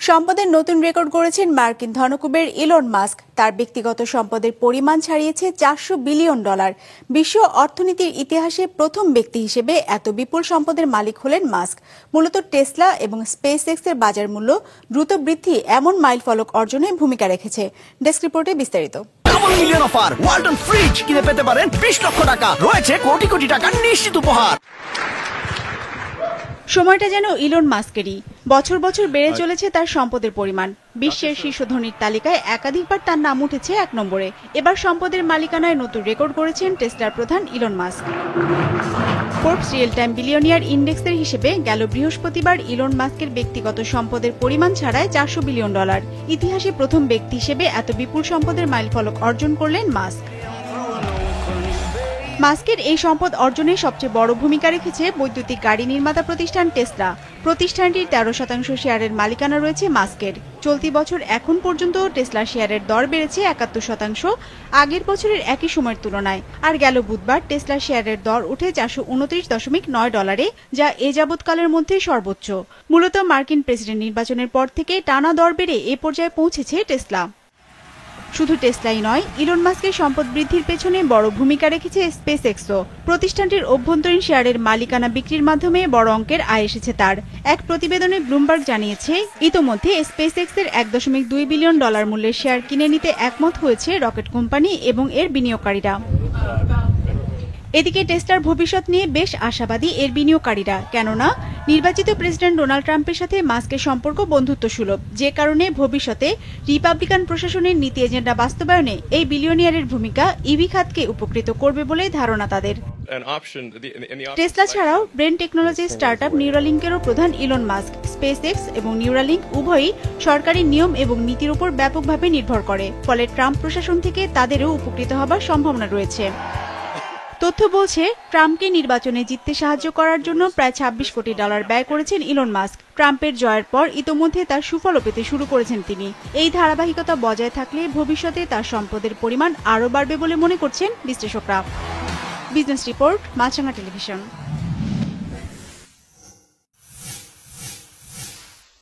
সম্পদের নতুন রেকর্ড গড়েছেন মার্কিন ধনকুবের ইলন মাস্ক। তার ব্যক্তিগত সম্পদের পরিমাণ ছাড়িয়েছে $400 বিলিয়ন। বিশ্ব অর্থনীতির ইতিহাসে প্রথম ব্যক্তি হিসেবে এত বিপুল সম্পদের মালিক হলেন মাস্ক। মূলত টেসলা এবং স্পেস এক্সের বাজার মূল্য দ্রুত বৃদ্ধি এমন মাইলফলক অর্জনে ভূমিকা রেখেছে। ডেস্ক রিপোর্টে বিস্তারিত। Double million offer, Walton fridge কিনে পেতে পারেন 20 লক্ষ টাকা, রয়েছে কোটি কোটি টাকার নিশ্চিত উপহার। সময়টা যেন ইলন মাস্কেরই। বছর বছর বেড়ে চলেছে তার সম্পদের পরিমাণ। বিশ্বের শীর্ষ ধনীর তালিকায় একাধিকবার তার নাম উঠেছে 1 নম্বরে। এবার সম্পদের মালিকানায় নতুন রেকর্ড করেছেন টেসলার প্রধান Elon Musk. Forbes real time billionaire ইন্ডেক্সের হিসেবে গেল বৃহস্পতিবার ইলন মাস্কের ব্যক্তিগত সম্পদের পরিমাণ ছাড়ায় $400 বিলিয়ন। ইতিহাসে প্রথম ব্যক্তি হিসেবে এত বিপুল সম্পদের মাইলফলক অর্জন করলেন মাস্ক। মাস্কের এই সম্পদ অর্জনে সবচেয়ে বড় ভূমিকা রেখেছে বৈদ্যুতিক গাড়ি নির্মাতা প্রতিষ্ঠান টেসলা। প্রতিষ্ঠানটির 13% শেয়ারের মালিকানা রয়েছে মাস্কের। চলতি বছর এখন পর্যন্ত টেসলা শেয়ারের দর বেড়েছে 71%, আগের বছরের একই সময়ের তুলনায়। আর গেল বুধবার টেসলা শেয়ারের দর উঠে $429.9, যা এ যাবৎকালের মধ্যে সর্বোচ্চ। মূলত মার্কিন প্রেসিডেন্ট নির্বাচনের পর থেকে টানা দর বেড়ে এ পর্যায়ে পৌঁছেছে টেসলা। শুধু টেসলাই নয়, ইলন মাস্কের সম্পদ বৃদ্ধির পেছনে বড় ভূমিকা রেখেছে স্পেস এক্সও। প্রতিষ্ঠানটির অভ্যন্তরীণ শেয়ারের মালিকানা বিক্রির মাধ্যমে বড় অঙ্কের আয় এসেছে তার। এক প্রতিবেদনে ব্লুমবার্গ জানিয়েছে, ইতোমধ্যে স্পেস এক্সের $1.2 বিলিয়ন মূল্যের শেয়ার কিনে নিতে একমত হয়েছে রকেট কোম্পানি এবং এর বিনিয়োগকারীরা। এদিকে টেসলার ভবিষ্যৎ নিয়ে বেশ আশাবাদী এর বিনিয়োগকারীরা, কেননা নির্বাচিত প্রেসিডেন্ট ডোনাল্ড ট্রাম্পের সাথে মাস্কের সম্পর্ক বন্ধুত্বসুলভ, যে কারণে ভবিষ্যতে রিপাবলিকান প্রশাসনের নীতি এজেন্ডা বাস্তবায়নে এই বিলিয়নিয়ারের ভূমিকা ইভি খাতকে উপকৃত করবে বলে ধারণা তাদের। টেসলা ছাড়াও ব্রেন টেকনোলজি স্টার্টআপ নিউরালিঙ্কেরও প্রধান ইলন মাস্ক। স্পেস এক্স এবং নিউরালিঙ্ক উভয়ই সরকারি নিয়ম এবং নীতির উপর ব্যাপকভাবে নির্ভর করে, ফলে ট্রাম্প প্রশাসন থেকে তাদেরও উপকৃত হবার সম্ভাবনা রয়েছে। তথ্য বলছে, ট্রাম্পকে নির্বাচনে জিততে সাহায্য করার জন্য প্রায় $26 কোটি ব্যয় করেছেন ইলন মাস্ক। ট্রাম্পের জয়ের পর ইতোমধ্যে তার সুফলও পেতে শুরু করেছেন তিনি। এই ধারাবাহিকতা বজায় থাকলে ভবিষ্যতে তার সম্পদের পরিমাণ আরও বাড়বে বলে মনে করছেন বিশ্লেষকরা। বিজনেস রিপোর্ট, মাছরাঙা টেলিভিশন।